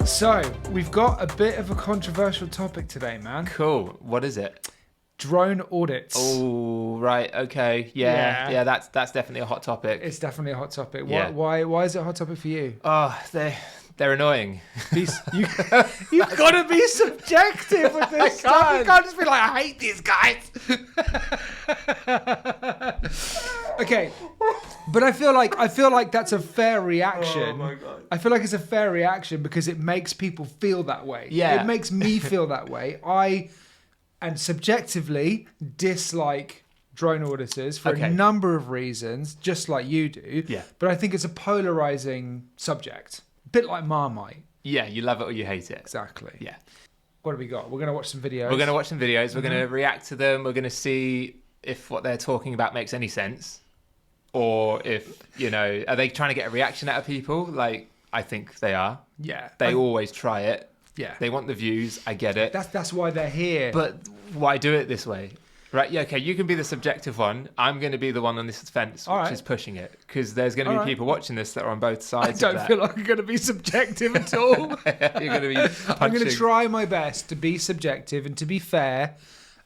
So, we've got a bit of a controversial topic today, man. Cool. What is it? Drone audits. Oh, right. Okay. Yeah. That's definitely a hot topic. It's definitely a hot topic. Yeah. Why is it a hot topic for you? Oh, they're annoying. You've got to be subjective with this stuff. You can't just be like, I hate these guys. Okay, but I feel like that's a fair reaction. Oh my God. I feel like it's a fair reaction because it makes people feel that way. Yeah. It makes me feel that way. And subjectively dislike drone auditors for a number of reasons, just like you do. Yeah. But I think it's a polarizing subject. A bit like Marmite. Yeah, you love it or you hate it. Exactly. Yeah. What have we got? We're going to watch some videos. We're going to watch some videos. We're going to react to them. We're going to see if what they're talking about makes any sense. Or if, are they trying to get a reaction out of people? Like, I think they are. Yeah. They always try it. Yeah. They want the views. I get it. That's why they're here. But why do it this way? Right, yeah, okay, you can be the subjective one. I'm going to be the one on this fence which is pushing it. Because there's going to be people watching this that are on both sides of that. I don't feel like I'm going to be subjective at all. You're going to be punching. I'm going to try my best to be subjective and to be fair.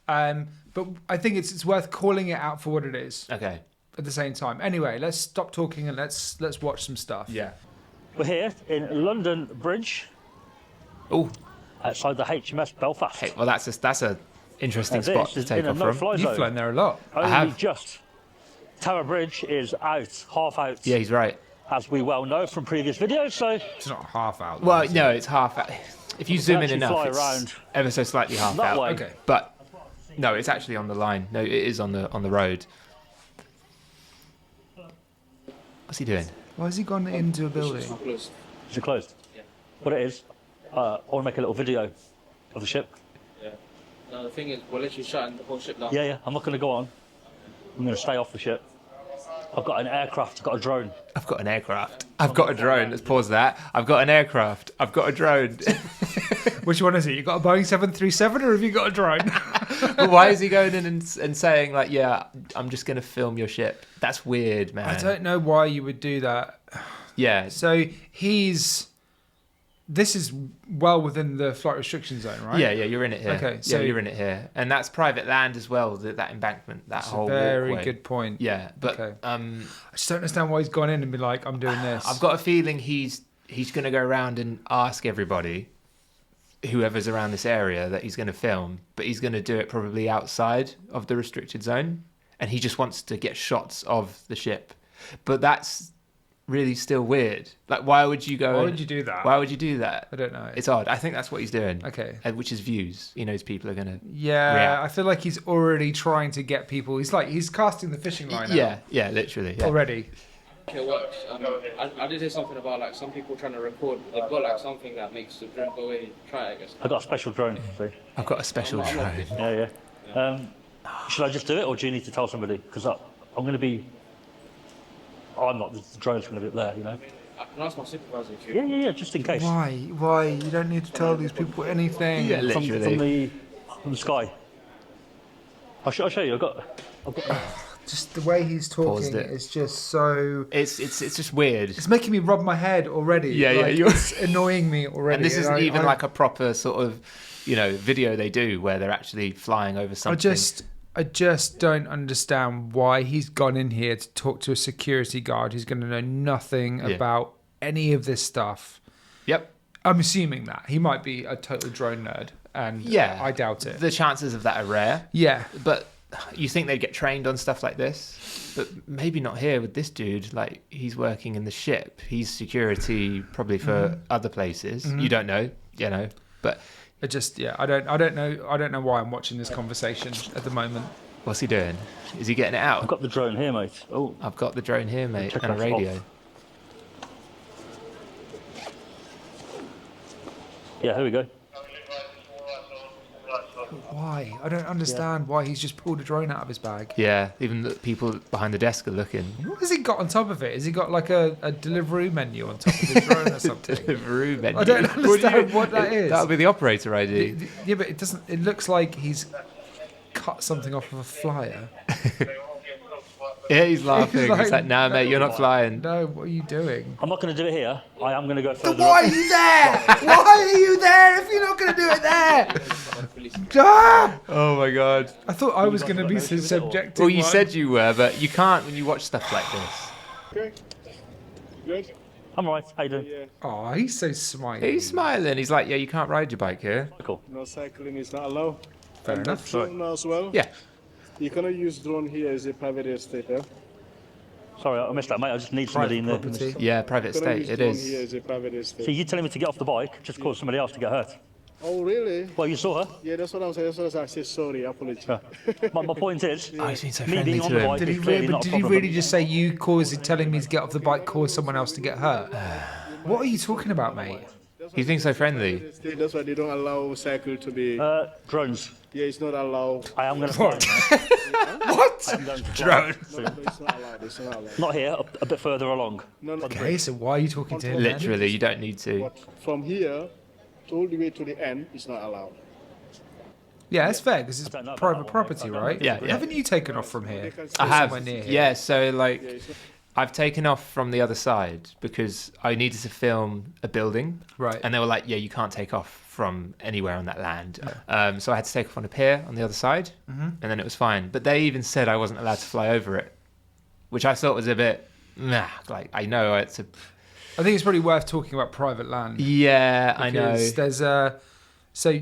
But I think it's worth calling it out for what it is. Okay. At the same time. Anyway, let's stop talking and let's watch some stuff. Yeah. We're here in London Bridge. Oh. Outside the HMS Belfast. Hey, well, that's a interesting spot to take off from. You've flown there a lot. I have. Just. Tower Bridge is out, half out. Yeah, he's right. As we well know from previous videos, so... It's not half out. Well, no, it's half out. If you zoom in enough, it's around ever so slightly half that out. way. Okay. But, no, it's actually on the line. No, it is on the road. What's he doing? Why has he gone into a building? Is it closed? Yeah. What it is, I want to make a little video of the ship. Yeah. No, the thing is, we're literally shutting the whole ship down. Yeah, I'm not going to go on. I'm going to stay off the ship. I've got an aircraft, I've got a drone. I've got an aircraft. I've got a drone. Let's pause that. I've got an aircraft. I've got a drone. Which one is it? You got a Boeing 737 or have you got a drone? But why is he going in and saying, like, yeah, I'm just going to film your ship? That's weird, man. I don't know why you would do that. Yeah. So this is well within the flight restriction zone, right? Yeah, you're in it here. Okay, so yeah, you're in it here. And that's private land as well, that embankment, that whole very walkway. Good point. Yeah, but okay. I just don't understand why he's gone in and been like, I'm doing this. I've got a feeling he's going to go around and ask everybody, whoever's around this area, that he's going to film, but he's going to do it probably outside of the restricted zone, and he just wants to get shots of the ship. But that's really still weird. Like, why would you go? Why would you do that? Why would you do that? I don't know. It's odd. I think that's what he's doing. Okay. Which is views. He knows people are going to react. I feel like he's already trying to get people. He's casting the fishing line out. Yeah, literally. Yeah. Already. It works. I did hear something about like some people trying to record. They've got like something that makes the drone go away. Try it, I guess. I've got a special drone, see? I've got a special drone. Yeah. Should I just do it or do you need to tell somebody? Because I'm going to be... I'm not, the drone's going to be up there, I can ask my supervisor if you... Yeah, just in case. Why? You don't need to tell these people anything. Yeah, From literally. the sky. I'll show you. I've got just the way he's talking is just so... It's just weird. It's making me rub my head already. Yeah, it's annoying me already. And this isn't even like a proper sort of, video they do where they're actually flying over something. I just don't understand why he's gone in here to talk to a security guard who's going to know nothing about any of this stuff. Yep. I'm assuming that. He might be a total drone nerd, and I doubt it. The chances of that are rare. Yeah. But you think they'd get trained on stuff like this? But maybe not here with this dude. Like, he's working in the ship. He's security probably for other places. You don't know, but... I don't know why I'm watching this conversation at the moment. What's he doing? Is he getting it out? I've got the drone here, mate. Oh, I've got the drone here, mate, Check and a that radio. off. Yeah, here we go. Why? I don't understand why he's just pulled a drone out of his bag. Yeah, even the people behind the desk are looking. What has he got on top of it? Has he got like a Deliveroo menu on top of his drone or something? Deliveroo menu. I don't understand what that is. That'll be the operator ID. Yeah, but it doesn't. It looks like he's cut something off of a flyer. Yeah, he's laughing. He's like, He's like, nah, mate, you're not flying. No, what are you doing? I'm not going to do it here. I am going to go Then further why up. are you there? Why are you there if you're not going to do it there? Ah! Oh my god. I thought I was guys going to got be no issue with it, or- subjective. Well, you one. said you were, but you can't when you watch stuff like this. Okay. Good? I'm all right. How you doing? Yeah. Oh, he's so smiley. He's smiling. He's like, yeah, you can't ride your bike here. Cool. No cycling is not allowed. Fair And enough. the drone as well. Yeah. You cannot use drone here as a private estate. Eh? Sorry, I missed that, mate. I just need somebody in Private the. property. Yeah, private You cannot estate. use It drone is. here as a private So estate. you telling me to get off the bike just cause somebody else to get hurt? Oh, really? Well, you saw her. Yeah, that's what I'm saying. That's what I said. Sorry, apologies. My point is, Oh, he's been so me friendly being on to the him. bike Did is he, clearly really, not a did he problem. really just say you caused telling me to get off the bike caused someone else to get hurt? What are you talking about, mate? He's being so friendly. That's why they don't allow cycle to be. Drones. Yeah, it's not allowed. I am going to fly. What? I'm going to fly. Drones. No, it's not allowed. It's not allowed. Not here, a bit further along. No, no. Okay, so why are you talking to him then? Literally, you don't need to. But from here all the way to the end, it's not allowed. Yeah, that's fair because it's don't know about private that one, property, mate. I don't right? know. Yeah, yeah. Haven't you taken off from here? I have. Somewhere near here. Yeah, so like, it's not- I've taken off from the other side because I needed to film a building. Right. And they were like, yeah, you can't take off from anywhere on that land. So I had to take off on a pier on the other side, and then it was fine. But they even said I wasn't allowed to fly over it, which I thought was a bit, nah, like, I know it's a... I think it's probably worth talking about private land. Yeah, I know. Because there's a... So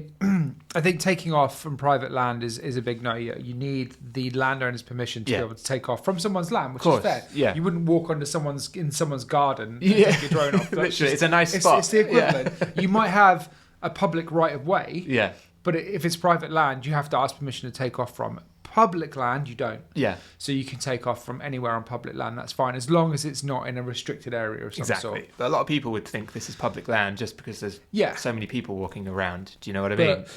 I think taking off from private land is a big no. You need the landowner's permission to Yeah. be able to take off from someone's land, which Of is course, fair. yeah. You wouldn't walk onto someone's garden and Yeah. take your drone off. That's Literally, just- it's a nice spot. It's the equivalent. You might have a public right of way, Yeah, but if it's private land, you have to ask permission to take off from. Public land, you don't. yeah, So you can take off from anywhere on public land. That's fine, as long as it's not in a restricted area of some exactly. sort. But a lot of people would think this is public land just because there's Yeah. so many people walking around. Do you know what I mean? But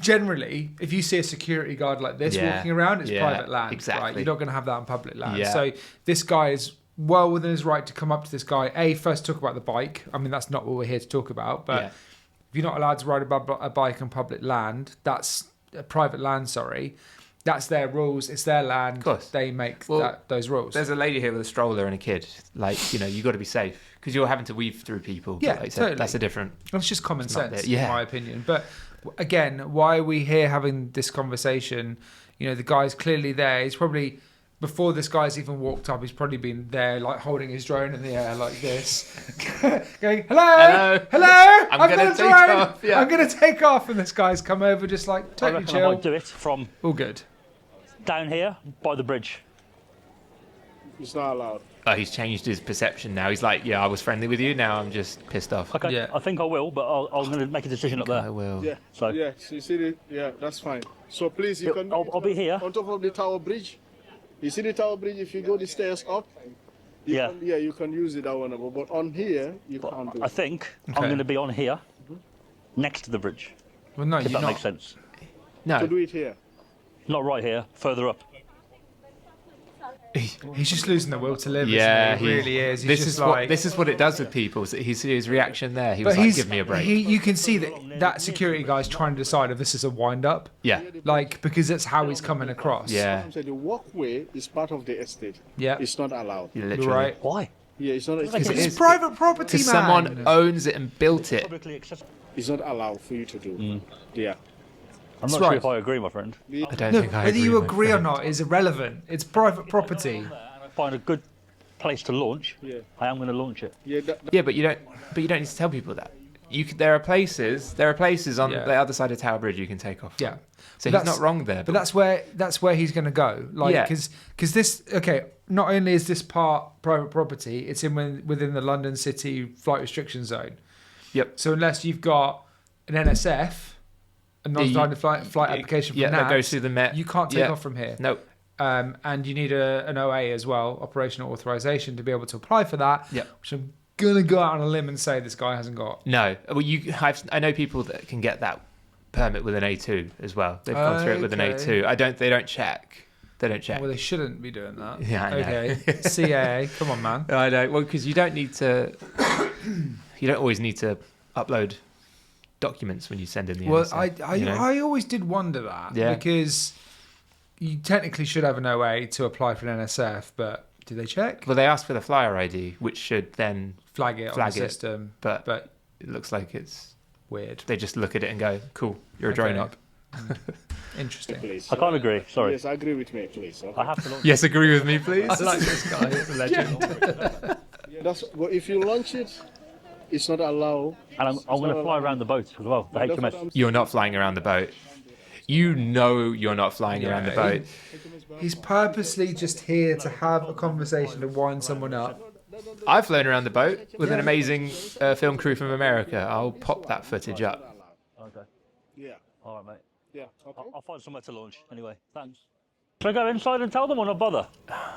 generally, if you see a security guard like this Yeah. walking around, it's Yeah, private land. Right? exactly. You're not going to have that on public land. Yeah. So this guy is well within his right to come up to this guy. First talk about the bike. I mean, that's not what we're here to talk about. But Yeah. if you're not allowed to ride a bike on public land, that's private land. Sorry. That's their rules. It's their land. Of course. They make Well, those rules. There's a lady here with a stroller and a kid. Like, you know, you got to be safe because you're having to weave through people. Yeah, Like I said, totally. That's a different. It's just common It's not sense, there. Yeah. in my opinion. But again, why are we here having this conversation? You know, the guy's clearly there. He's probably, before this guy's even walked up, he's probably been there, like holding his drone in the air like this, going, "Hello, Hello. I've gonna got a take drone. off, yeah." I'm going to take off." And this guy's come over, just like I totally reckon I chill, might do it from all good. down here by the bridge. It's not allowed. Oh, he's changed his perception now. He's like, yeah, I was friendly with you. Now I'm just pissed off. Okay, Yeah. I think I will, but I'm going to make a decision up I there. will. Yeah. So- yeah, so you see the, yeah, that's fine. So please, you Yeah, can. I'll be here. on top of the Tower Bridge. You see the Tower Bridge? If you go the stairs up, Yeah. you can use it that one. But on here, you But can't do I it. think Okay. I'm going to be on here, next to the bridge, Well, no, if you're that makes not. sense. To No, do it here. Not right here, further up. He's just losing the will to live. yeah, isn't he? He really is. He's This just is like. what it does with people. So his reaction there. He was But like, he's, "Give me a break." you can see that security guy's trying to decide if this is a wind up, yeah, like because that's how he's coming across. yeah, I'm saying the walkway is part of the estate. Yeah. It's not allowed. yeah, You're literally. right. Why? Yeah, it's not. Because It's, It's is- private property, Because man. someone owns it and built it. Publicly accessible. it's not allowed for you to do. Yeah. I'm That's not sure right. if I agree, my friend. I don't No, think I whether you my agree or friend. not is irrelevant. It's private property. Find a good place to launch. Yeah. I am going to launch it. Yeah. Yeah, but you don't need to tell people that. There are places on Yeah. the other side of Tower Bridge you can take off from. Yeah. So But he's that's- not wrong there. But that's where he's going to go. Like, Yeah. because this, okay, not only is this part private property, it's within the London City flight restriction zone. Yep. So unless you've got an NSF, a non-standard flight application from yeah, that NATS, goes through the Met. you can't take Yeah. off from here. No. And you need an OA as well, operational authorization, to be able to apply for that. Yep. Which I'm gonna go out on a limb and say this guy hasn't got. No. Well, I know people that can get that permit with an A2 as well. They've gone through it with an Okay. A2. They don't check. They don't check. Well, they shouldn't be doing that. Yeah, I know. Okay. CAA, come on, man. I don't. Well, because you don't need to. You don't always need to upload documents when you send in the Well, NSF, I you know? I always did wonder that Yeah. because you technically should have an OA to apply for an NSF, but do they check? Well, they ask for the flyer ID, which should then Flag it on the flag it, system, but but it looks like it's weird. they just look at it and go, "Cool, you're a drone Okay. up." Interesting. Please. I can't agree. Sorry. Yes, agree with me, please. I have to launch. Yes, agree with me, please. I like this guy. He's a legend. That's well, if you launch it, it's not allowed. And I'm going to fly around the boat as well, the That's what HMS. I'm You're not flying around the boat. You know you're not flying around the boat. He's purposely just here to have a conversation to wind someone up. I've flown around the boat with an amazing film crew from America. I'll pop that footage up. Okay. Yeah. All right, mate. Yeah. Okay. I'll find somewhere to launch anyway. Thanks. Should I go inside and tell them or not bother?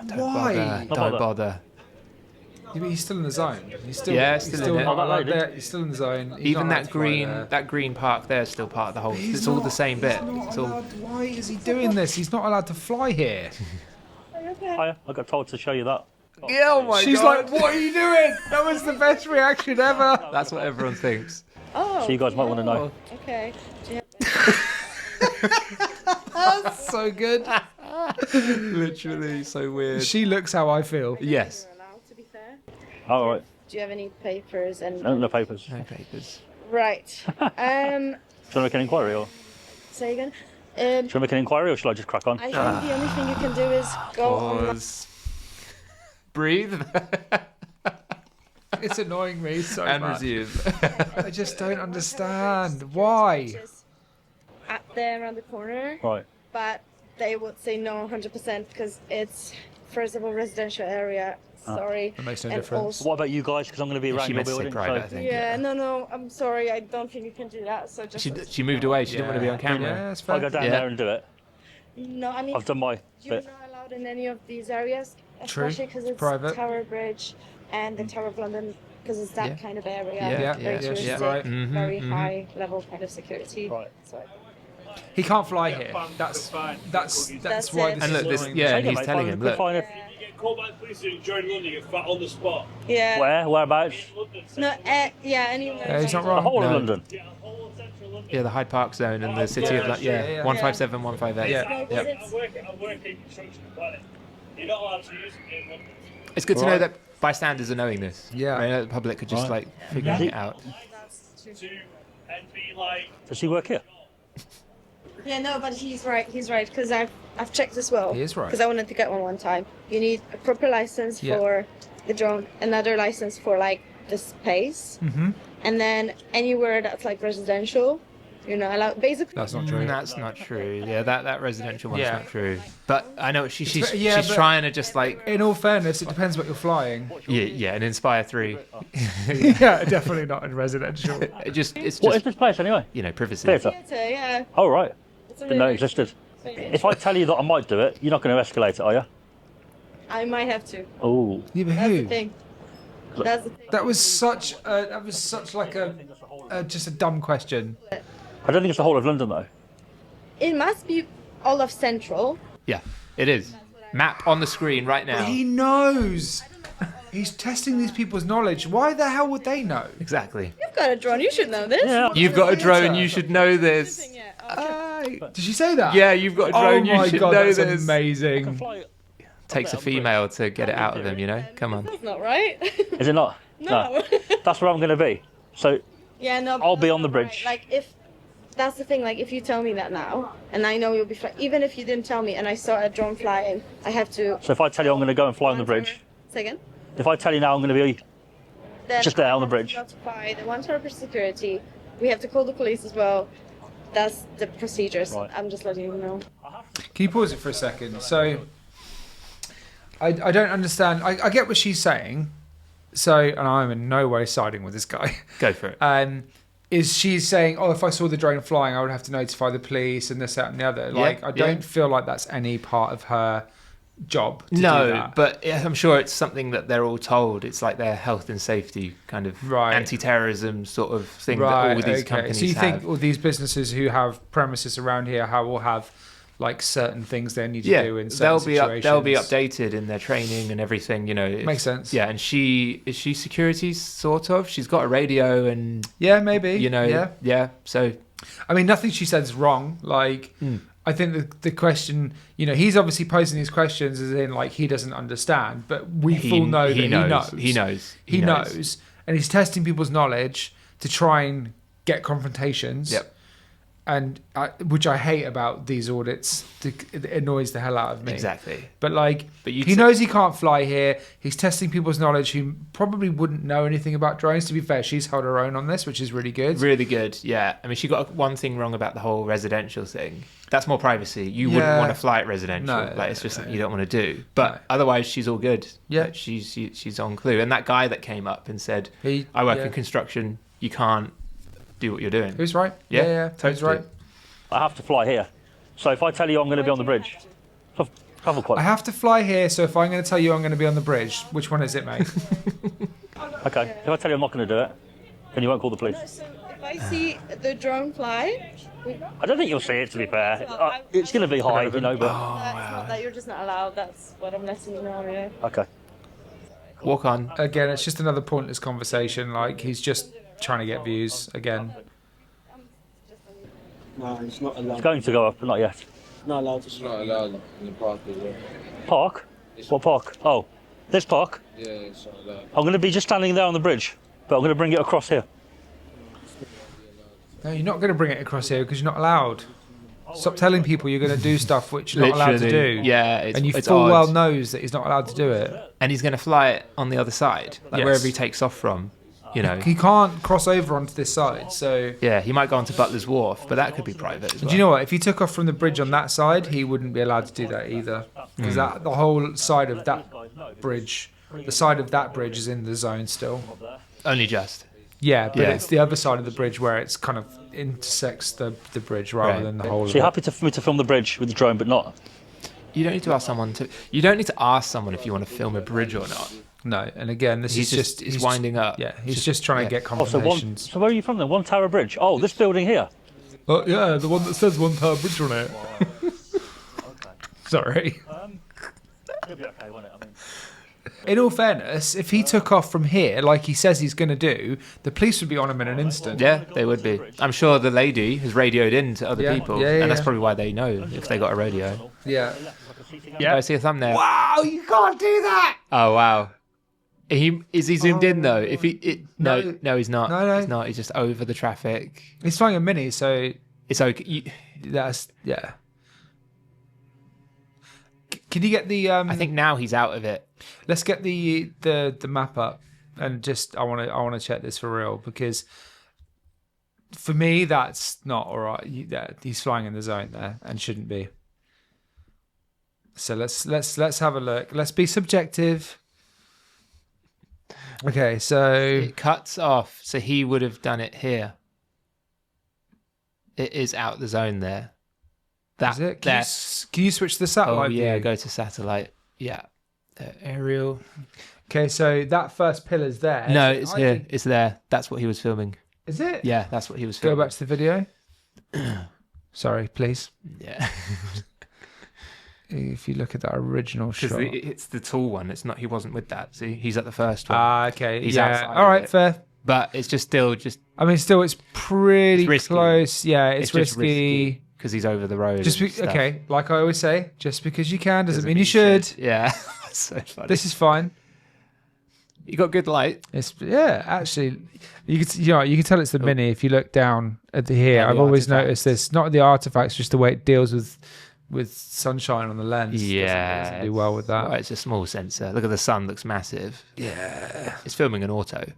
Don't Why? bother. Not Don't bother. bother. Yeah, but he's still in the zone. He's still, Yeah, he's still still in it. not Oh, that allowed lady. there. He's still in the zone. He's Even not allowed that to fly there. green park there is still part of the whole. He's It's all not- the same bit. he's not It's all. allowed- Why is he doing this? He's not allowed to fly here. I got told to show you that. Yeah, oh my She's like, "What are you doing?" That was the best reaction ever. That's what everyone thinks. Oh, So you guys might want to know. okay. Do you That's so good. Literally, so weird. She looks how I feel. Yes. You're allowed, to be fair. All right. Do you have any papers and No papers. No papers. right? Should I make an inquiry or Say again. should I make an inquiry or should I just crack on? I think the only thing you can do is go on. Pause. Breathe It's annoying me so and much. resume. I just don't understand why. Up there around the corner, Right. but they would say no 100% because it's first of all residential area. Sorry. That makes no and difference. also- What about you guys? Because I'm going to be around She your meant to say building. private, I So think. Yeah, no, I'm sorry. I don't think you can do that. So just She moved away. She didn't want to be on camera. Yeah, it's I'll go fair. down Yeah. there and do it. no. I mean, I've done my you're bit. not allowed in any of these areas, True. especially because It's it's private. Tower Bridge and the Tower of London, because it's that Yeah. kind of area. Yeah, very yeah, touristic, she's right. very high level kind of security. Right. So He can't fly here. That's That's why it. this And is look, this, annoying. yeah, Take and it, he's mate. telling Fine, him, good, look, fine. You get called by the police and during London, you're fat on the spot. yeah. Whereabouts? London, No, yeah, anywhere. Yeah, he's not The wrong. whole of No. London. yeah, whole central London. yeah, the Hyde Park zone and the city of, like, yeah, yeah, yeah. 157, 158. Yeah. No, Yep. it's- I'm working construction and planning. You're not allowed to use it in London. It's good to Right. know that bystanders are knowing this. Yeah. I know the public could just Right. like figure it out. To and be like, Does he work here? Yeah, no, but he's right. He's right because I've checked as well. He is right. Because I wanted to get one time. You need a proper license Yeah. for the drone, another license for like the space, Mhm. and then anywhere that's like residential, you're not allowed. Basically, That's not true. That's not true. Yeah, that residential one's Yeah. not true. But I know she's ve- yeah, but- trying to just like In all fairness, it depends what you're flying. yeah, and Inspire 3. Yeah, definitely not in residential. It's just What is this place anyway? privacy. Theatre. theatre, yeah. Oh, right. It's a Didn't know it really- existed. If I tell you that I might do it, you're not going to escalate it, are you? I might have to. Oh. Yeah, but That's the who? thing. That's the thing. That was such like just a dumb question. I don't think it's the whole of London though. It must be all of Central. Yeah, it is. Map on the screen right now. But he knows. He's testing these people's knowledge. Why the hell would they know? Exactly. You've got a drone. You should know this. Yeah. You've got a drone, you should know this. Did she say that? Yeah, you've got a Oh drone, my you should god, know that's this. amazing. Fly. Takes a female to get it out of him, you know? Come on. That's not right. Is it not? No. That's where I'm going to be. So Yeah, no. I'll but be that's on the not right. bridge. Like if that's the thing. Like if you tell me that now, and I know you'll be flying. Even if you didn't tell me, and I saw a drone flying, I have to. if I tell you I'm going to go and fly on the bridge, Second. if I tell you now I'm going to be Then Just there I on the have to bridge. Notify the 1 security. We have to call the police as well. That's the procedures. Right. I'm just letting you know. Can you pause it for a second? So, I don't understand. I get what she's saying. So, and I'm in no way siding with this guy. Go for it. Is she's saying, oh, if I saw the drone flying, I would have to notify the police and this, that, and the other. Like, I don't feel like that's any part of her job to do No, that. but yeah, I'm sure it's something that they're all told. It's like their health and safety kind of Right. anti-terrorism sort of thing Right, that all these okay. companies So you have. think all these businesses who have premises around here will have like certain things they need to do in certain situations? They'll be updated in their training and everything. You know, Makes sense. Yeah, and is she security sort of? She's got a radio and Yeah, maybe. you know, Yeah. yeah. So I mean, nothing she said is wrong. Like, I think the question, he's obviously posing these questions as in like he doesn't understand, but we full know that he knows. He knows. And he's testing people's knowledge to try and get confrontations. Yep. And which I hate about these audits. It annoys the hell out of me. Exactly. But he knows he can't fly here. He's testing people's knowledge who probably wouldn't know anything about drones. To be fair, she's held her own on this, which is really good. Really good, yeah. I mean, she got one thing wrong about the whole residential thing. That's more privacy. You wouldn't want to fly it residential. It's just something you don't want to do. But otherwise, she's all good. Yeah. Like, she's on clue. And that guy that came up and said, I work in construction, you can't do what you're doing. Who's right? Yeah, totally right. I have to fly here. So if I tell you I'm going to be on the bridge, travel quite. I have to fly here, so if I'm going to tell you I'm going to be on the bridge, which one is it, mate? Okay. If I tell you I'm not going to do it, then you won't call the police. No, so if I see the drone fly, I don't think you'll see it, to be fair. It's going to be high, but... that's not that you're just not allowed. That's what I'm letting you know, yeah. Okay. Walk on. Again, it's just another pointless conversation. Like, he's just trying to get views again. No, it's not allowed. It's going to go up, but not yet. Not allowed to. It's not allowed in the park as well. Park? What park? Oh, this park? Yeah, it's not allowed. I'm going to be just standing there on the bridge, but I'm going to bring it across here. No, you're not going to bring it across here because you're not allowed. Stop telling people you're going to do stuff which you're not allowed to do. Yeah, and you full well knows that he's not allowed to do it. And he's going to fly it on the other side, like wherever he takes off from. He can't cross over onto this side, so... Yeah, he might go onto Butler's Wharf, but that could be private as well. Do you know what? If he took off from the bridge on that side, he wouldn't be allowed to do that either. Because the whole side of that bridge, is in the zone still. Only just. Yeah, but it's the other side of the bridge where it's kind of intersects the bridge rather than the whole So of you're it. happy for me to film the bridge with the drone, but not? You don't need to ask someone You don't need to ask someone if you want to film a bridge or not. No, and again, he's winding up. Yeah, he's just trying to get confirmations. So where are you from then? One Tower Bridge? Oh, this building here? Oh, yeah, the one that says One Tower Bridge on it. Sorry. It'll be okay, won't it? I mean... In all fairness, if he took off from here, like he says he's going to do, the police would be on him in an instant. Yeah, they would be. I'm sure the lady has radioed in to other people, and that's probably why they know if they got a radio. Yeah. Yeah, I see a thumbnail. Wow, you can't do that! Oh, wow. Is he zoomed in though? If no, he's not. No. He's not. He's just over the traffic. He's flying a Mini, so it's okay. Yeah. Can you get the? I think now he's out of it. Let's get the map up and just I want to check this for real because for me that's not all right. He's flying in the zone there and shouldn't be. So let's have a look. Let's be subjective. Okay, so it cuts off. So he would have done it here. It is out the zone there. Is it? Can you switch to the satellite view? Yeah, go to satellite. Yeah, aerial. Okay, so that first pillar's there. No, so it's here. It's there. That's what he was filming. Is it? Yeah, that's what he was filming. Go back to the video. Sorry, please. Yeah. If you look at that original shot, it's the tall one. It's not. He wasn't with that. See, he's at the first one. Okay. He's yeah. All right. Fair. But it's just still. I mean, still, it's pretty risky. Close. Yeah, it's risky. Because he's over the road. Okay. Like I always say, just because you can doesn't mean you should. Yeah. That's so funny. This is fine. You got good light. Actually, you can tell it's the Mini if you look down at here. I've always noticed this. Not the artifacts, just the way it deals with sunshine on the lens. Yeah, doesn't do well with that. Well, it's a small sensor. Look at the sun; looks massive. Yeah, it's filming an auto.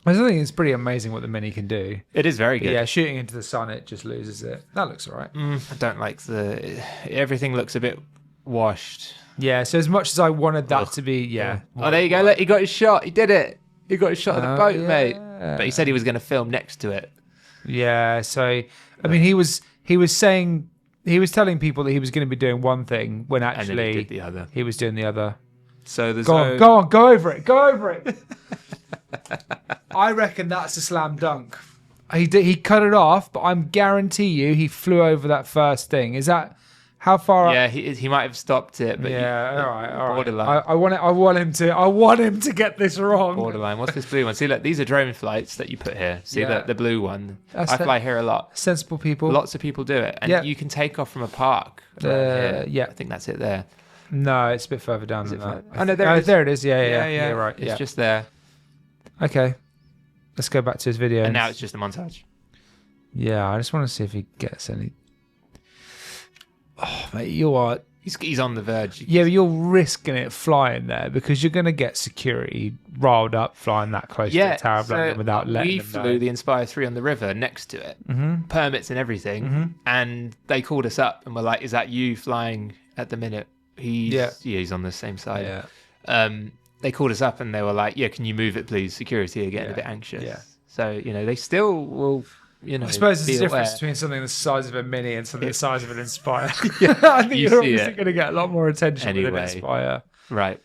I think it's pretty amazing what the Mini can do. It is very good. Yeah, shooting into the sun, it just loses it. That looks alright. I don't like everything looks a bit washed. Yeah, so as much as I wanted that to be, yeah. Oh, there you go. Look, he got his shot. He did it. He got his shot of the boat, mate. But he said he was going to film next to it. Yeah, so I mean, he was telling people that he was going to be doing one thing when actually and then he did the other. He was doing the other. So there's go on, go over it. I reckon that's a slam dunk. He cut it off, but I'm guarantee you he flew over that first thing. Is that How far? Yeah, he might have stopped it, but Yeah, all right. borderline. I want him to get this wrong. Borderline. What's this blue one? See, look, these are drone flights that you put here. See the blue one. That's I fly here a lot. Sensible people. Lots of people do it, and you can take off from a park. Here. Yeah, I think that's it there. No, it's a bit further down than that. Oh no, there it is. There it is. Yeah. Right. It's just there. Okay. Let's go back to his video. And now it's just a montage. Yeah, I just want to see if he gets any. Oh, mate, you are. He's on the verge. Yeah, but you're risking it flying there because you're going to get security riled up flying that close to the Tower of London without letting them know. We flew the Inspire 3 on the river next to it, permits and everything, and they called us up and were like, "Is that you flying at the minute?" He's on the same side. Yeah. They called us up and they were like, "Yeah, can you move it, please? Security are getting a bit anxious." Yeah. So they still will. I suppose there's a difference between something the size of a Mini and something the size of an Inspire. I think You you're see obviously going to get a lot more attention with an Inspire. Right.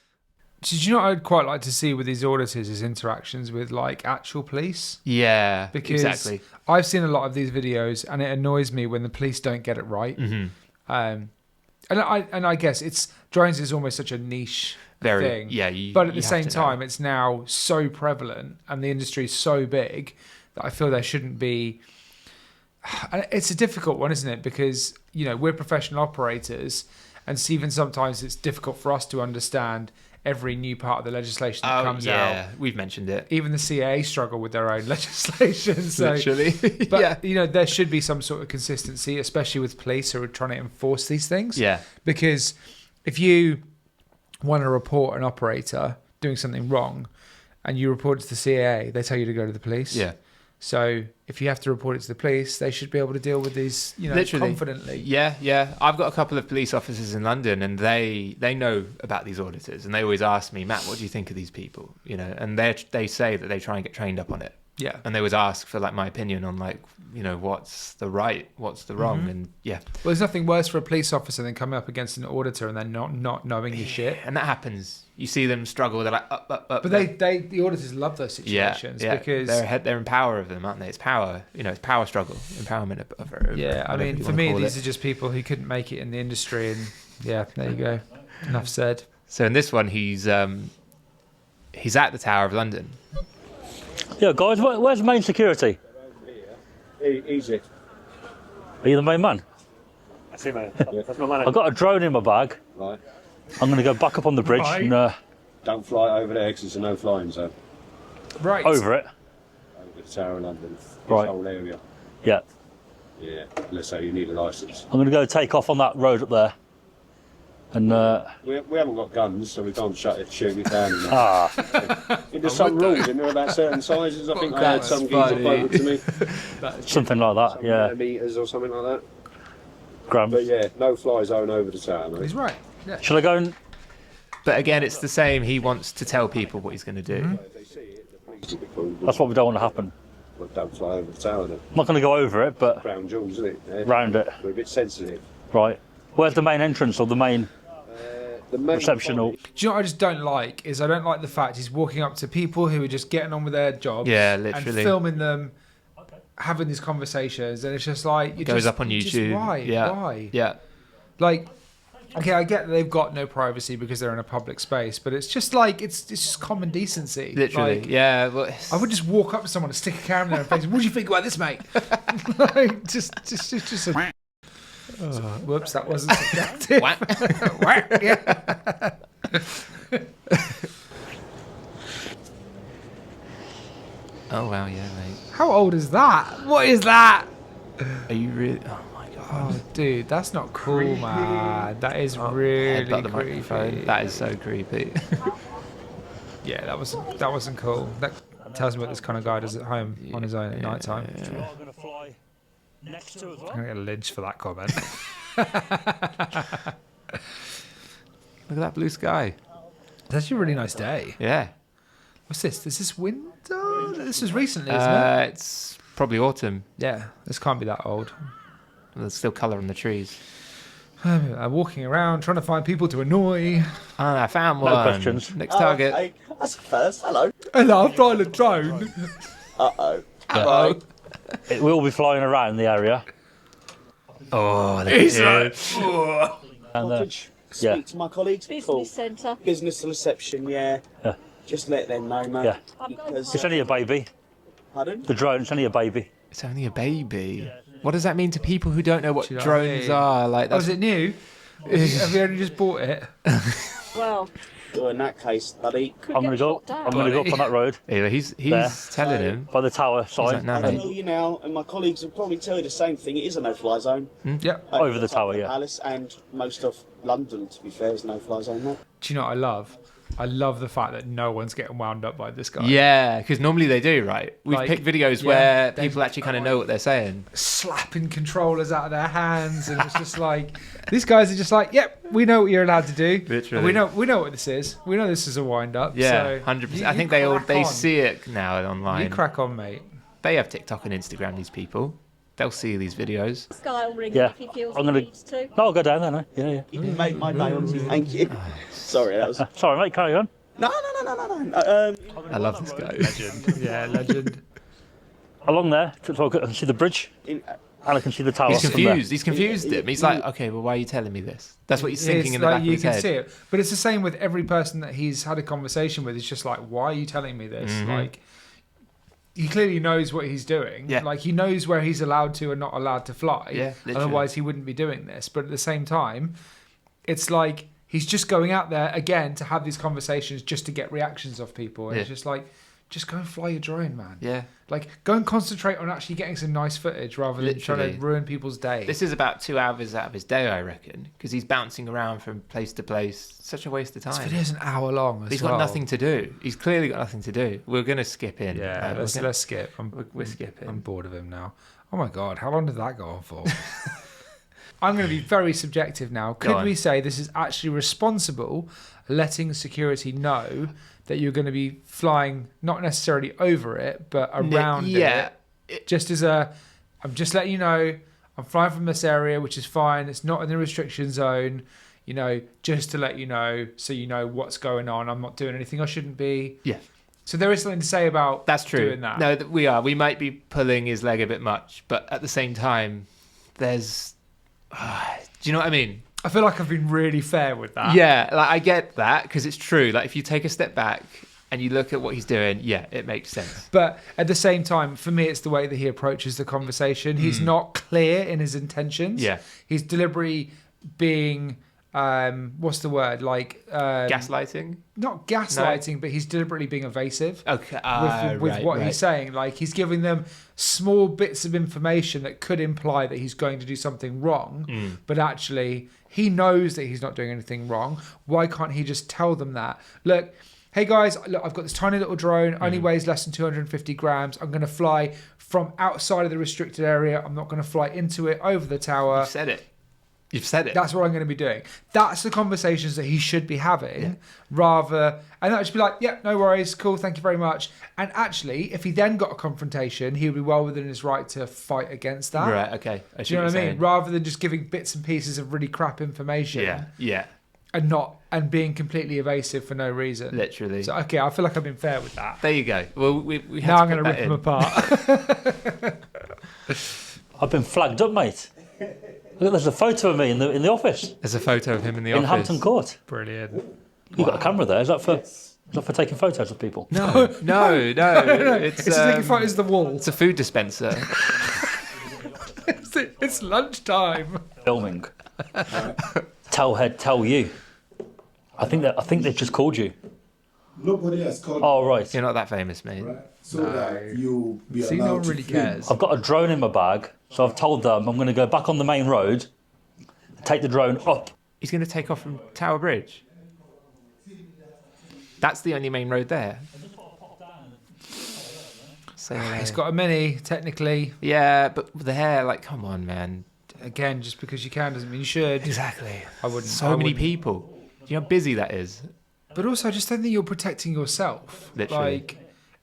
Did you know what I'd quite like to see with these auditors is interactions with like actual police? Yeah, because exactly. I've seen a lot of these videos and it annoys me when the police don't get it right. And I guess drones is almost such a niche thing. Yeah, but at the same time, it's now so prevalent and the industry is so big that I feel there shouldn't be. And it's a difficult one, isn't it? Because we're professional operators, and even sometimes it's difficult for us to understand every new part of the legislation that comes out. Yeah, we've mentioned it. Even the CAA struggle with their own legislation. So, literally. But there should be some sort of consistency, especially with police who are trying to enforce these things. Yeah. Because if you want to report an operator doing something wrong and you report it to the CAA, they tell you to go to the police. Yeah. So if you have to report it to the police, they should be able to deal with these, literally confidently. Yeah. I've got a couple of police officers in London, and they know about these auditors, and they always ask me, "Matt, what do you think of these people?" And they say that they try and get trained up on it. Yeah. And they always ask for my opinion on what's the right, what's the wrong, and yeah. Well, there's nothing worse for a police officer than coming up against an auditor and then not knowing your shit. And that happens. You see them struggle. They're like up. But the auditors love those situations because they're in power of them, aren't they? It's power. It's power struggle, empowerment of yeah, I mean, for me, these are just people who couldn't make it in the industry, and yeah, there you go. Enough said. So in this one, he's at the Tower of London. Yeah, guys, where's main security? Easy. Are you the main man? That's it, mate. That's my man. I've got a drone in my bag. Right. I'm going to go back up on the bridge and Don't fly over there because it's a no-flying zone. Right. over it. Over the Tower of London. This Right. whole area. Yeah. Yeah. Let's say you need a licence. I'm going to go take off on that road up there. And We haven't got guns, so we can't shoot it down. There's some rules in there about certain sizes. I think I had some geezer quoted to me. something like that, Some yeah. meters or something like that. Grams. But yeah, no fly zone over the tower, mate. He's right. Yeah. Shall I go and... But again, it's the same. He wants to tell people what he's going to do. If they see it, the police will be called. That's what we don't want to happen. Well, don't fly over the tower then. I'm not going to go over it, but Crown jewels, isn't it? Yeah. round it. We're a bit sensitive. Right. Where's the main entrance or the main The main reception? Or... Do you know what I just don't like is I don't like the fact he's walking up to people who are just getting on with their job. Yeah, and literally. filming them, having these conversations, and it's just like It goes up on YouTube. Why? Yeah. Why? Yeah. Like, okay, I get that they've got no privacy because they're in a public space, but it's just like it's just common decency. Literally. Like, Yeah. Well, I would just walk up to someone and stick a camera in their face. What do you think about this, mate? Like, just a... whoops, that wasn't subjective. Yeah. oh wow, yeah, mate. How old is that? What is that? Are you really? Oh my god. Oh, dude, that's not cool, man. That is really Headbutt the microphone. creepy. That is so creepy. Yeah, that wasn't cool. That tells me what this kind of guy does at home on his own at night time. I'm going to fly next to as well. I'm gonna get lynched for that comment. Look at that blue sky. It's actually a really nice day. Yeah. What's this? Is this winter? This is recently, isn't it? It's probably autumn. Yeah, this can't be that old. There's still colour on the trees. I'm walking around trying to find people to annoy. I found No one. questions. Next target. Hey, that's a first. Hello. Hello, I'm flying a drone. Uh-oh. Hello. It will be flying around the area. Oh, He's that's like, it. And, Cottage. yeah. Speak to my colleagues. Business centre. Business reception, yeah. Yeah. Just let them know, mate. Yeah. Because, It's only a baby. pardon? The drone, it's only a baby. It's only a baby. What does that mean to people who don't know what Do you know what I drones mean? are? Like, Oh, that's is it new? Have you only just bought it? Well, Well, in that case, buddy, could I'm get going to go. shot down. I'm going to go up on that road Yeah, he's There. telling him. by the tower He's like, side, no, I mate. tell you now, and my colleagues will probably tell you the same thing. It is a no-fly zone. Yep. over the tower. The Yeah. Palace and most of London, to be fair, is a no-fly zone. Mate. Do you know what I love? I love the fact that no one's getting wound up by this guy. Yeah, because normally they do, right? We've Like, picked videos yeah, where they- people actually kind of know what they're saying. Slapping controllers out of their hands, and it's just like these guys are just like, yep, we know what you're allowed to do. Literally. We know what this is. We know this is a wind up. Yeah, so 100%. you- I you think crack they on. see it now You online. crack on, mate. They have TikTok and Instagram, these people. They'll see these videos. Sky will ring Yeah. if he feels I'm he gonna- needs to. No, I'll go down there. No. Yeah, yeah. You made my day, honestly. Thank you. Sorry, that was... Sorry, mate. Carry on. No. I love this guy. Yeah, legend. Along there, so I can see the bridge and I can see the tower. He's from there. confused. He's confused him. He's like, okay, well, why are you telling me this? That's what he's thinking It's in the like back of you his can head. see it, but it's the same with every person that he's had a conversation with. It's just like, why are you telling me this? Mhm. Like, he clearly knows what he's doing. Yeah. Like, he knows where he's allowed to and not allowed to fly. Yeah, literally. Otherwise, he wouldn't be doing this. But at the same time, it's like he's just going out there again to have these conversations just to get reactions off people. And Yeah. it's just like, just go and fly your drone, man. Yeah. Like, go and concentrate on actually getting some nice footage rather than trying Literally. to ruin people's day. This is about 2 hours out of his day, I reckon, because he's bouncing around from place to place. Such a waste of This time. video's an hour long as He's well. got nothing to do. He's clearly got nothing to do. We're going to skip in. Yeah, let's skip. We're skipping. I'm bored of him now. Oh my god, how long did that go on for? I'm going to be very subjective now. Go Could on. we say this is actually responsible, letting security know that you're going to be flying not necessarily over it, but around yeah. it? Just as I'm just letting you know, I'm flying from this area, which is fine. It's not in the restriction zone. You know, just to let you know, so you know what's going on. I'm not doing anything I shouldn't be. Yeah. So there is something to say about That's true. doing that. No, we are. We might be pulling his leg a bit much, but at the same time, there's. Do you know what I mean? I feel like I've been really fair with that. Yeah, like I get that because it's true. Like if you take a step back and you look at what he's doing, yeah, it makes sense. But at the same time, for me, it's the way that he approaches the conversation. He's not clear in his intentions. Yeah. He's deliberately being, what's the word? Like, Gaslighting. not gaslighting, but he's deliberately being evasive. Okay. With what he's saying. Like, he's giving them small bits of information that could imply that he's going to do something wrong, but actually he knows that he's not doing anything wrong. Why can't he just tell them that? Look, hey guys, look, I've got this tiny little drone, only weighs less than 250 grams. I'm going to fly from outside of the restricted area. I'm not going to fly into it, over the tower. You've said it. You've said it. That's what I'm going to be doing. That's the conversations that he should be having, rather, and that would just be like, yeah, no worries, cool, thank you very much. And actually, if he then got a confrontation, he would be well within his right to fight against that. Right. Okay. Do you know what I mean? Rather than just giving bits and pieces of really crap information, Yeah. Yeah. and being completely evasive for no reason. Literally. So okay, I feel like I've been fair with that. There you go. Well, we had Now to I'm going to put rip that him in. apart. I've been flagged up, mate. Look, there's a photo of me in the office There's a photo of him in the in office. Hampton Court. Brilliant. You've got a camera there. Is that for taking photos of people? No. It's It's taking photos of the wall. it's a food dispenser. It's lunchtime. Filming. Tell head, tell you. I think they've just called you. Nobody has called Oh right. You're not that famous, mate. you, right? So that you be See, allowed no one to really film. cares. I've got a drone in my bag, so I've told them I'm going to go back on the main road, take the drone up. He's going to take off from Tower Bridge. That's the only main road there. So, He's got a mini, technically. yeah, but the hair, like, come on, man. Again, just because you can doesn't mean you should. Exactly. I wouldn't. So I many wouldn't. people. Do you know how busy that is? But also, I just don't think you're protecting yourself. Literally. Like,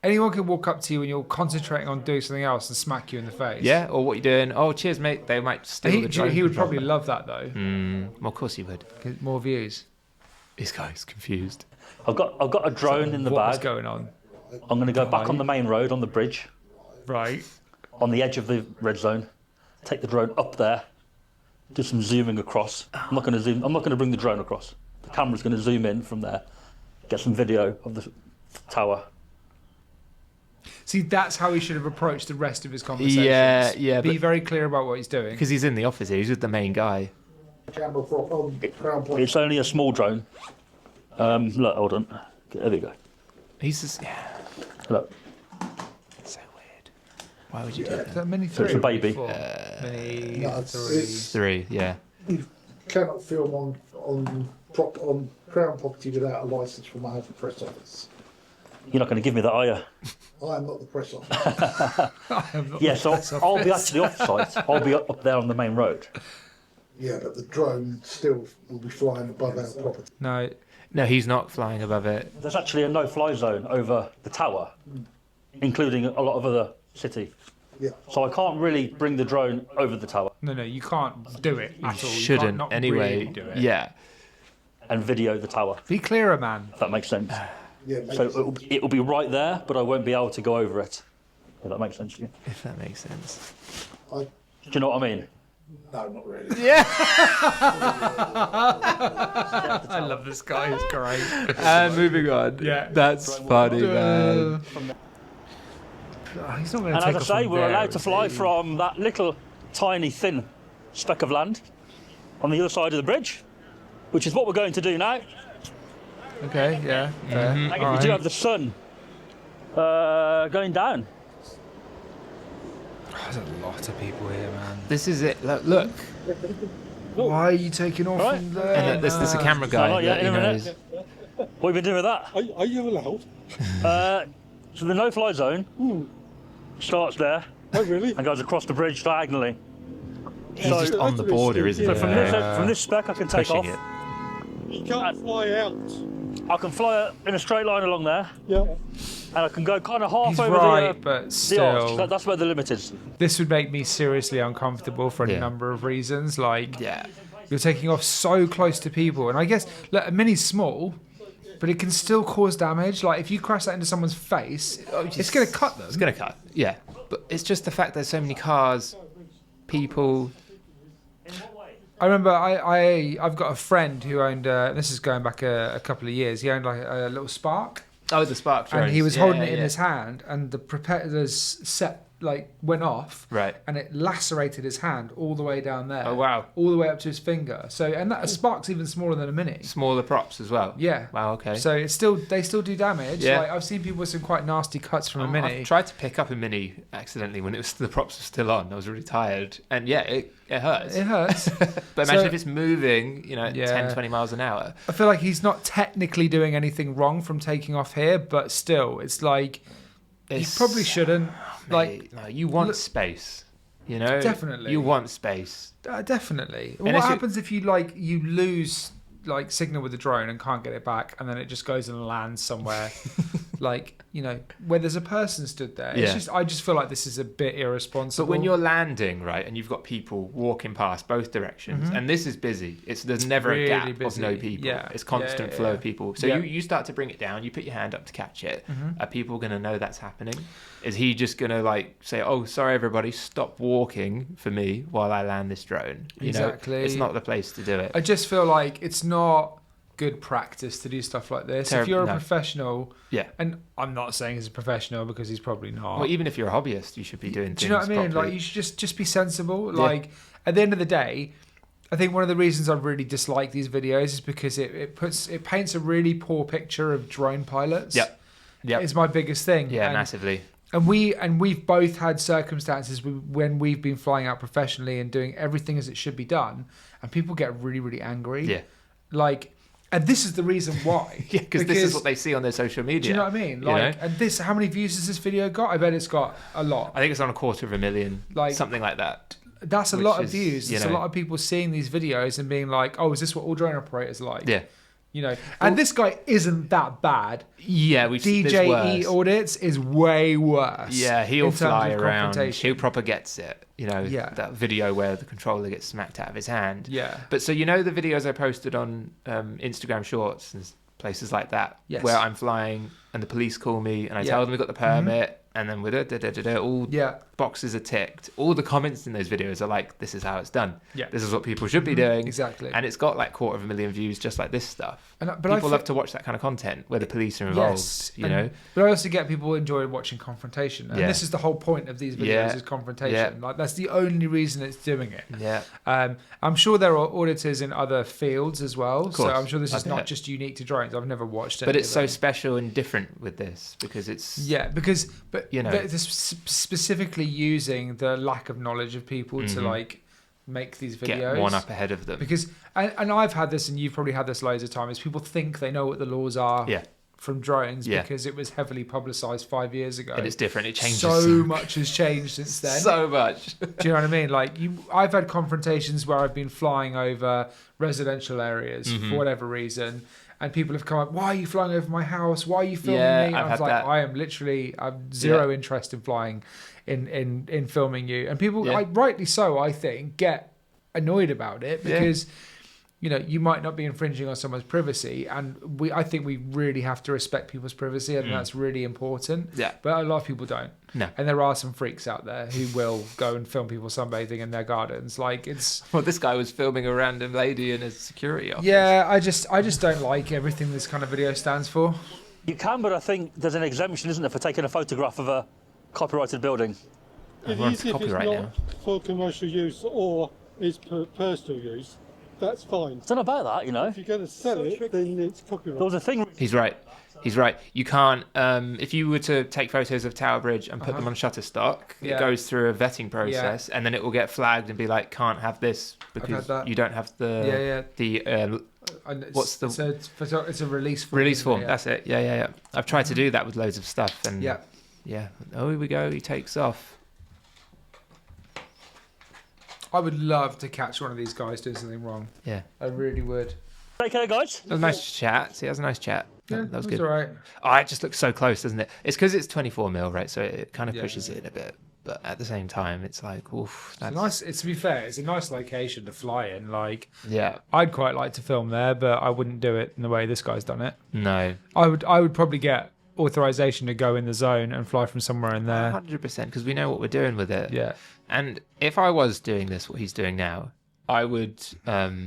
anyone can walk up to you when you're concentrating on doing something else and smack you in the face. Yeah, or what you doing? Oh, cheers, mate. They might steal He, the drone he would control. probably love that, though. Well, of course he would. Get more views. This guy's confused. I've got a drone in the What was bag. going on? I'm going to go back on the main road on the bridge, Right. on the edge of the red zone, take the drone up there, do some zooming across. I'm not going to bring the drone across. The camera's going to zoom in from there, get some video of the tower. See, that's how he should have approached the rest of his conversations. Yeah. Be very clear about what he's doing. Because he's in the office here. He's with the main guy. Camera prop on ground point. It's only a small drone. Look, hold on. There we go. He's just... Look. So weird. Why would you do that? Is that Mini So it's 3? a baby. Mini No, 3. it's- 3, yeah. You cannot film on Crown property without a license from the press office. You're not going to give me that, are you? I am not the press office. Yeah, so I'll be actually off-site. I'll be up there on the main road. Yeah, but the drone still will be flying above our property. No, he's not flying above it. There's actually a no-fly zone over the tower, including a lot of other city. Yeah. So I can't really bring the drone over the tower. No, you can't do it at all. You You shouldn't can't not anyway. really do it. Yeah. And video the tower, Be clearer, man. if that makes sense. Yeah, So it'll be right there, but I won't be able to go over it. If that makes sense to you. If that makes sense. Do you know what I mean? no, not really. Yeah. I love this guy. He's great. And moving on. Yeah. That's funny, man. Oh, he's not going to And take as off I say, from we're there, allowed to is fly he? from that little, tiny, thin speck of land on the other side of the bridge, which is what we're going to do now. Okay, yeah. Fair. We All do right. have the sun going down. There's a lot of people here, man. This is it. Look. Why are you taking off Right. from there? And there's a camera No, guy not yet, that in you a know minute. What have you been doing with that? Are you allowed? So the no-fly zone starts there Oh, really? and goes across the bridge diagonally. he's just on the border, isn't So he? from this speck, I can take Pushing off. it. You can't fly out. I can fly in a straight line along there, Yeah. and I can go kind of half He's over right, the but arch. still, That's where the limit is. this would make me seriously uncomfortable for a Yeah. number of reasons. Like, Yeah. you're taking off so close to people, and I guess look, a mini's small, but it can still cause damage. Like, if you crash that into someone's face, it's going to cut them. It's going to cut. Yeah. But it's just the fact there's so many cars, people. I remember I've got a friend who owned. This is going back a couple of years. He owned like a little Spark, Oh, the spark drones. and he was Yeah, holding it in yeah. his hand, and the propellers went off, Right. and it lacerated his hand all the way down there. Oh, wow. All the way up to his finger. So, and that a Spark's even smaller than a Mini. Smaller props as well. Yeah. Wow, okay. So they still do damage. Yeah. Like, I've seen people with some quite nasty cuts from a Mini. I've tried to pick up a Mini accidentally when the props were still on. I was really tired. And yeah, it hurts. It hurts. But imagine So- if it's moving, at Yeah. 10, 20 miles an hour. I feel like he's not technically doing anything wrong from taking off here, but still, it's like he probably shouldn't. Mate, no, you want look- space. Definitely. You want space. Definitely. And What if you- happens if you lose signal with the drone and can't get it back, and then it just goes and lands somewhere, where there's a person stood there? Yeah. I just feel like this is a bit irresponsible. But when you're landing, right, and you've got people walking past both directions, and this is busy, there's never Really a gap busy. of no people. Yeah. It's constant Yeah. flow of people. So Yeah. you start to bring it down, you put your hand up to catch it. Are people going to know that's happening? Is he just going to say, oh, sorry, everybody, stop walking for me while I land this drone? Exactly. It's not the place to do it. I just feel like it's not good practice to do stuff like this. If you're a no. professional, Yeah. and I'm not saying he's a professional because he's probably not. Well, even if you're a hobbyist, you should be doing things Do you know what I mean? properly. Like, you should just be sensible. Like, at the end of the day, I think one of the reasons I really dislike these videos is because it paints a really poor picture of drone pilots. Yep. It's my biggest thing. Yeah, and, massively. And we've both had circumstances when we've been flying out professionally and doing everything as it should be done, and people get really, really angry. Yeah. And this is the reason why. Yeah, because this is what they see on their social media. Do you know what I mean? And how many views has this video got? I bet it's got a lot. I think it's on 250,000, something like that. That's a Which lot of is, views. There's a lot of people seeing these videos and being like, "Oh, is this what all drone operators like?" Yeah. And this guy isn't that bad. Yeah, DJE audits is way worse. Yeah, he'll in terms fly of around. confrontation. He proper gets it. That video where the controller gets smacked out of his hand. Yeah. But so the videos I posted on Instagram Shorts and places like that, Yes. where I'm flying and the police call me and I Yeah. tell them we've got the permit and then with it, all boxes are ticked. All the comments in those videos are like, this is how it's done. Yeah. This is what people should be doing. Exactly. And it's got like 250,000 views just like this stuff. But people love to watch that kind of content where the police are involved, you know. But I also get people enjoy watching confrontation. And this is the whole point of these videos is confrontation. Yeah. Like that's the only reason it's doing it. Yeah. I'm sure there are auditors in other fields as well. Of So course. I'm sure this is not just unique to drones. I've never watched it. But it's so special and different with this because it's... Yeah, but you know, they're specifically using the lack of knowledge of people to like make these videos. Get one up ahead of them. Because, and I've had this, and you've probably had this loads of times, people think they know what the laws are from drones because it was heavily publicised 5 years ago. And it's different, it changes. So much has changed since then. So much. Do you know what I mean? Like, I've had confrontations where I've been flying over residential areas for whatever reason, and people have come up, why are you flying over my house? Why are you filming me? And I was like, I am literally, I've zero interest in flying, in filming you. And people, rightly so, I think, get annoyed about it because, you know, you might not be infringing on someone's privacy. And I think we really have to respect people's privacy. I think that's really important. Yeah. But a lot of people don't. No. And there are some freaks out there who will go and film people sunbathing in their gardens. Like, it's... Well, this guy was filming a random lady in a security office. Yeah, I just don't like everything this kind of video stands for. You can, but I think there's an exemption, isn't there, for taking a photograph of a copyrighted building? If it's not for commercial use or it's for personal use, that's fine. It's not about that, you know. If you're going to sell it, then it's copyright. There was a thing... He's right. He's right. You can't... if you were to take photos of Tower Bridge and put them on Shutterstock, it goes through a vetting process and then it will get flagged and be like, can't have this because you don't have the... what's the... So it's a release form. Release form, that's it. Yeah. I've tried to do that with loads of stuff and... Yeah. Oh, here we go. He takes off. I would love to catch one of these guys doing something wrong. Yeah. I really would. Take care, guys. That was a nice chat. See, that was a nice chat. Yeah, that was good. all right. Oh, it just looks so close, doesn't it? It's because it's 24mm, right? So it kind of pushes it in a bit. But at the same time, it's like, oof. That's... It's nice. To be fair, it's a nice location to fly in. Like, yeah, I'd quite like to film there, but I wouldn't do it in the way this guy's done it. No. I would probably get authorization to go in the zone and fly from somewhere in there. 100%, because we know what we're doing with it. Yeah. And if I was doing this, what he's doing now, I would, I'd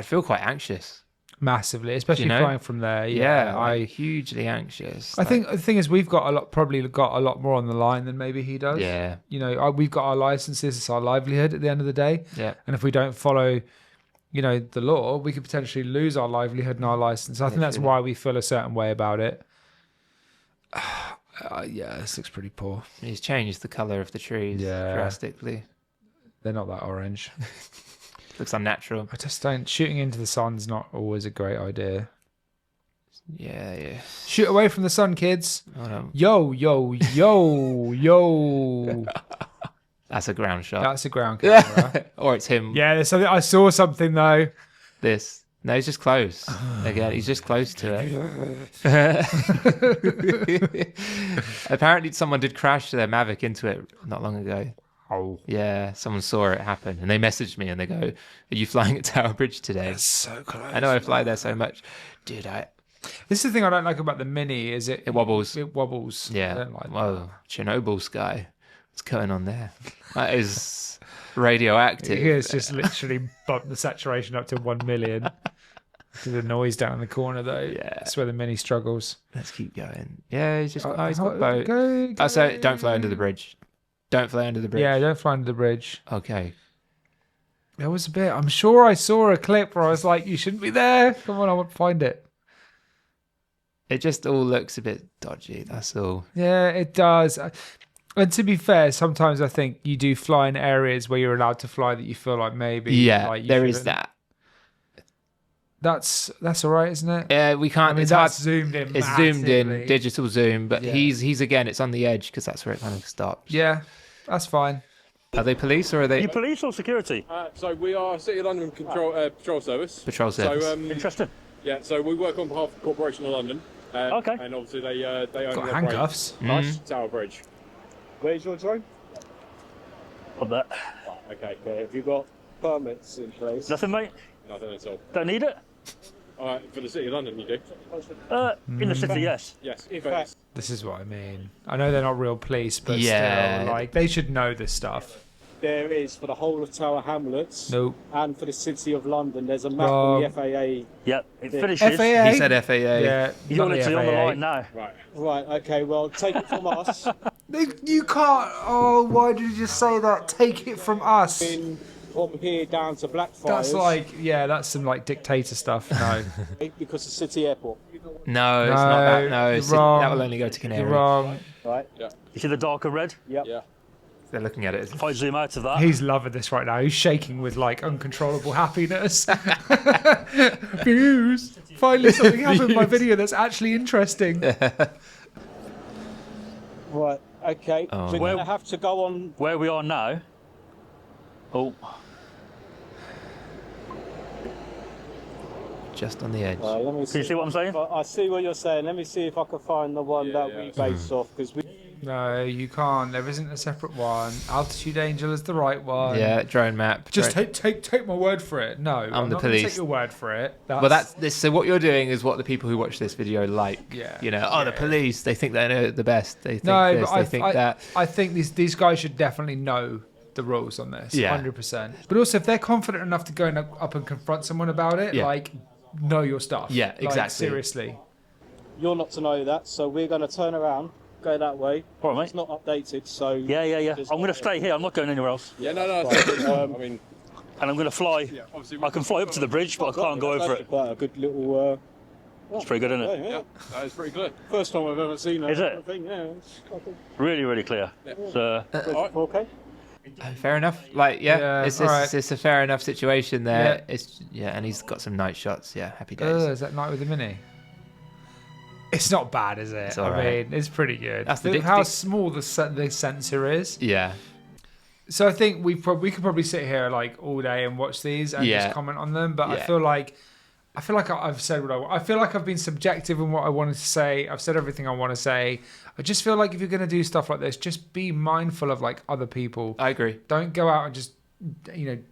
feel quite anxious. Massively, especially flying from there. Yeah, hugely anxious. I think the thing is we've probably got a lot more on the line than maybe he does. Yeah. You know, we've got our licenses, it's our livelihood at the end of the day. Yeah. And if we don't follow, you know, the law, we could potentially lose our livelihood and our license. I think that's why we feel a certain way about it. Yeah, this looks pretty poor. He's changed the colour of the trees drastically. They're not that orange. Looks unnatural. I just don't... Shooting into the sun's not always a great idea. Yeah. Shoot away from the sun, kids. Oh, no. Yo. That's a ground shot. That's a ground camera. Or it's him. Yeah, there's something. I saw something, though. This. No, he's just close. Again, he's just close to it. Apparently, someone did crash their Mavic into it not long ago. Oh. Yeah, someone saw it happen. And they messaged me and they go, are you flying at Tower Bridge today? That's so close. I know I fly there so much. Dude, This is the thing I don't like about the Mini, is it wobbles. It wobbles. Yeah. I don't like Whoa, Chernobyl sky. What's going on there? That is radioactive. It's just literally bumped the saturation up to 1 million. The noise down in the corner, though. Yeah. That's where the Mini struggles. Let's keep going. Yeah, he's just he's got a boat. Go. So don't fly under the bridge. Don't fly under the bridge. Yeah, don't fly under the bridge. Okay. There was a bit. I'm sure I saw a clip where I was like, you shouldn't be there. Come on, I want to find it. It just all looks a bit dodgy, that's all. Yeah, it does. And to be fair, sometimes I think you do fly in areas where you're allowed to fly that you feel like maybe. Yeah, like there is that. That's all right, isn't it? Yeah, we can't. I mean, it's that's hard, zoomed in. It's massively. zoomed in, digital zoom, but he's again, it's on the edge because that's where it kind of stops. Yeah, that's fine. Are they police or are they? Are you police or security? So we are City of London Patrol Service. Patrol Service. So interesting. Yeah, so we work on behalf of the Corporation of London. Okay. And obviously they own Got handcuffs. Nice. Tower Bridge. Where's your drone? On that. Okay. Have you got permits in place? Nothing, mate. Nothing at all. Don't need it. All right, for the City of London, you do. In the city, yes. Yes. This is what I mean. I know they're not real police, but Yeah. still, like, they should know this stuff. There is for the whole of Tower Hamlets. Nope. And for the City of London, there's a map Wrong. on the FAA. Yep, it Yeah. finishes. FAA? He said FAA. Yeah. You're not the literally on the FAA. line now. Right, okay, well, take it from us. You can't. Oh, why did you just say that? Take it from us. From here down to Blackfriars. That's like, yeah, that's some like dictator stuff. No. Because of City Airport. No, it's not that. No, you're it's wrong. that will only go to Canary. You're wrong. Right? Yeah. You see the darker red? Yep. Yeah. They're looking at it. If I zoom out of that, He's loving this right now. He's shaking with like uncontrollable happiness. Views. Finally, something happened in my video that's actually interesting. Right, okay. Oh. We're going to have to go on. where we are now. Oh, Just on the edge. Let me can you see what I'm saying? I see what you're saying. Let me see if I can find the one that we base off. Because we. No, you can't. There isn't a separate one. Altitude Angel is the right one. Yeah, drone map. Just drone. take my word for it. No, I'm the not gonna police. take your word for it. Well, that's this. So what you're doing is what the people who watch this video like. Yeah. You know, the police. They think they know the best. They think no, this. but They think that. I think these guys should definitely know the rules on this. Yeah. 100%. But also, if they're confident enough to go up and confront someone about it, Yeah. like, know your stuff. Yeah, Like, exactly. seriously. You're not to know that, so we're going to turn around, go that way. All right, mate. It's not updated, so. Yeah. I'm going to stay here. I'm not going anywhere else. Yeah, no. I mean, And I'm going to fly. yeah, obviously. I can fly up to the bridge, but I can't go over it. Quite a good little. It's pretty good, isn't it? Yeah. That is pretty clear. First time I've ever seen that. Is it? Thing. Yeah. It's quite Really, really clear. So, okay. Fair enough. Like, Yeah, it's all right. it's a fair enough situation there. Yeah. It's and he's got some night shots. Yeah, happy days. Is that Night with the Mini? It's not bad, is it? It's all right. mean, it's pretty good. That's the Look how small the sensor is. Yeah. So I think we could probably sit here like all day and watch these and Yeah. just comment on them. But I Yeah. feel like I've said what I want. I feel like I've been subjective in what I wanted to say. I've said everything I want to say. I just feel like if you're going to do stuff like this, just be mindful of like other people. I agree. Don't go out and just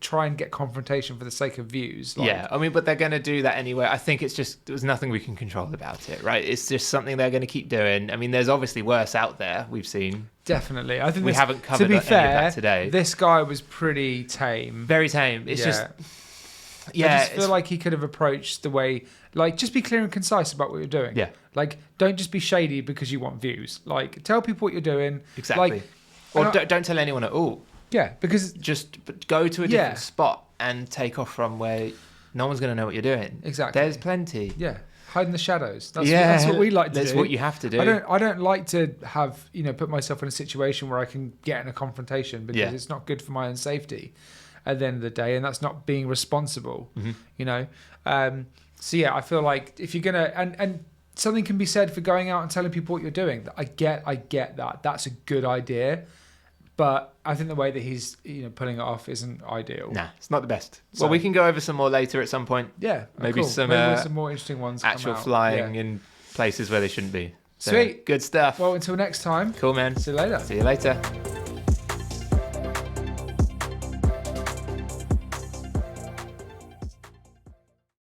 try and get confrontation for the sake of views. Like, Yeah, I mean, but they're going to do that anyway. I think it's just there's nothing we can control about it, right? It's just something they're going to keep doing. I mean, there's obviously worse out there. We've seen. Definitely. I think We haven't covered to be any of fair, that today. This guy was pretty tame. Very tame. It's just. Yeah, I just feel like he could have approached the way, like, just be clear and concise about what you're doing. Yeah. Like, don't just be shady because you want views. Like, tell people what you're doing. Exactly. Like, or and don't tell anyone at all. yeah, because Just go to a Yeah. different spot and take off from where no one's going to know what you're doing. Exactly. There's plenty. yeah, hide in the shadows. That's Yeah, that's what we like to that's do. what you have to do. I don't like to have put myself in a situation where I can get in a confrontation because Yeah. it's not good for my own safety at the end of the day, and that's not being responsible. So yeah, I feel like if you're gonna and something can be said for going out and telling people what you're doing. I get that. That's a good idea. But I think the way that he's pulling it off isn't ideal. Nah, it's not the best. So- Well, we can go over some more later at some point. Yeah, Maybe cool. some, Maybe some more interesting ones. come Actual out. flying Yeah. in places where they shouldn't be. So, Sweet. Good stuff. Well, until next time. Cool, man. See you later. See you later.